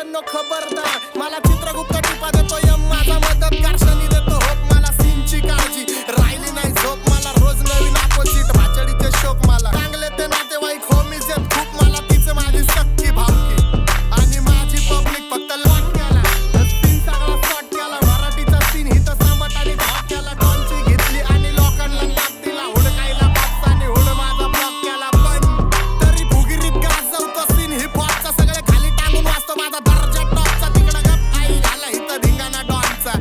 मित्रांनो खबरदार, मला चित्रगुप्त टिपा देतो यम, माझा मदतगार शनी देतो होप, मला सीनची काळजी राहिली नाही झोप, मला रोज नवीन अपोजिट भाचडीचे शोक, मला चांगले ते नातेवाईक होमीज आहेत खूप, मला तीच माझी सक्की भावकी आणि माझी पब्लिक फक्त लॉक केला सीन सगळा शॉट केला, मराठीचा सीन हित सांबट आणि घाट केला, डॉनची घेतली आणि लोकांना ताप दिला, हुडकायला बाप्पाने हुड माझा ब्लॉक केला, पण तरी भुगिरीत गाजवतो सीन हिप हॉपचा, सगळे खाली टांगून वाचतो माझा दर्जा टॉपचा, तिकडं गप आई झाला हित धिंगाणा डॉनचा,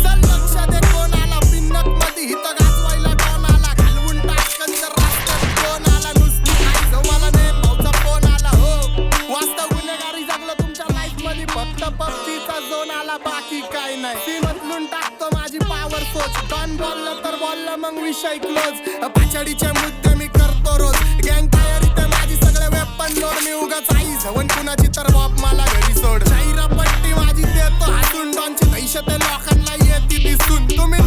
चल लक्ष दे कोण आला पिन्नक मध्ये हित गाजवायला डॉन आला, घालवून टाकन तर रस्त्यात कोण आला, नुसती आई जवळला ने भाऊचा फोन आला, हो वास्तव गुन्हेगारी जगलो तुमच्या लाईफ मध्ये, फक्त पबजीचा झोन आला बाकी काय नाही, ती बदलून टाकतो माझी पावर सोच, डॉन बोललं तर बोललं मग विषय क्लोज, भाचडीचे मुद्दे मी करतो रोज, गँग तयारी ते माझी सगळे वेपन लोड, मी उगाच आई झवण कुणाची तर बाप मला घरी सोड, शाहिरा पट्टी माझी देतो हातून, डॉनची दहशत लोकांना येते दिसून, तुम्ही